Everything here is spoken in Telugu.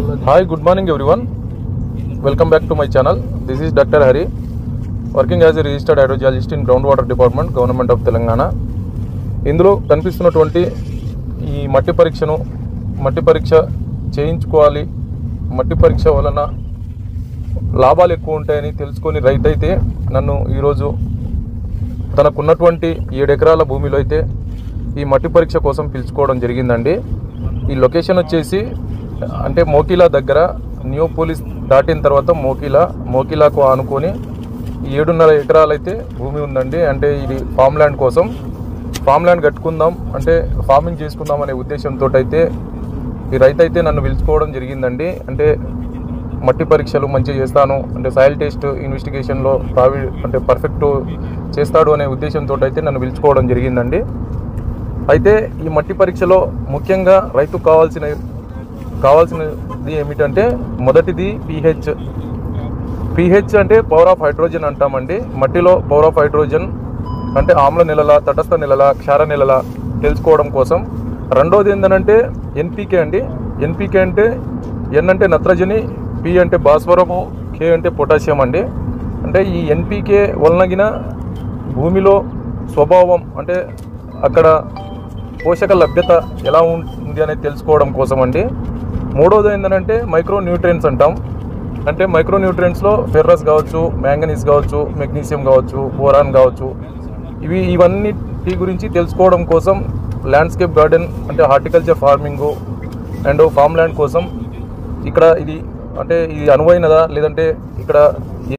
Hi, good morning everyone. Welcome back to my channel. This is Dr. Hari, working as a registered hydrogeologist in groundwater department, Government of Telangana. ఇందులో కనిపిస్తున్నటువంటి ఈ మట్టి పరీక్ష చేయించుకోవాలి, మట్టి పరీక్ష వలన లాభాలు ఎక్కువ ఉంటాయని తెలుసుకొని రైతు అయితే నన్ను ఈరోజు తనకున్నటువంటి 7 ఎకరాల భూమిలో అయితే ఈ మట్టి పరీక్ష కోసం పిలుచుకోవడం జరిగిందండి. ఈ లొకేషన్ వచ్చేసి అంటే మోకిలా దగ్గర న్యూ పోలీస్ దాటిన తర్వాత మోకిలాకు ఆనుకొని 7.5 ఎకరాలు అయితే భూమి ఉందండి. అంటే ఇది ఫామ్ ల్యాండ్ కోసం, ఫామ్ ల్యాండ్ కట్టుకుందాం అంటే ఫార్మింగ్ చేసుకుందాం అనే ఉద్దేశంతో అయితే ఈ రైతు అయితే నన్ను పిలుచుకోవడం జరిగిందండి. అంటే మట్టి పరీక్షలు మంచిగా చేస్తాను అంటే సాయిల్ టెస్ట్ ఇన్వెస్టిగేషన్లో అంటే పర్ఫెక్ట్ చేస్తాడు అనే ఉద్దేశంతో అయితే నన్ను పిలుచుకోవడం జరిగిందండి. అయితే ఈ మట్టి పరీక్షలో ముఖ్యంగా రైతుకు కావాల్సినది ఏమిటంటే మొదటిది pH అంటే పవర్ ఆఫ్ హైడ్రోజన్ అంటామండి. మట్టిలో పవర్ ఆఫ్ హైడ్రోజన్ అంటే ఆమ్ల నెలల, తటస్థ నెలల, క్షార నెలల తెలుసుకోవడం కోసం. రెండోది ఏంటంటే NPK అండి. NPK అంటే N అంటే నత్రజని, P అంటే భాస్వరము, K అంటే పొటాషియం అండి. అంటే ఈ NPK వలనగిన భూమిలో స్వభావం అంటే అక్కడ పోషక లభ్యత ఎలా ఉంది అనేది తెలుసుకోవడం కోసం అండి. మూడోది ఏంటంటే మైక్రో న్యూట్రియంట్స్ అంటాం. అంటే మైక్రో న్యూట్రియంట్స్లో ఫెర్రస్ కావచ్చు, మ్యాంగనీస్ కావచ్చు, మెగ్నీషియం కావచ్చు, బోరాన్ కావచ్చు, ఇవన్నిటి గురించి తెలుసుకోవడం కోసం ల్యాండ్స్కేప్ గార్డెన్ అంటే horticulture farming and farm land కోసం ఇక్కడ ఇది అంటే ఇది అనువైనదా లేదంటే ఇక్కడ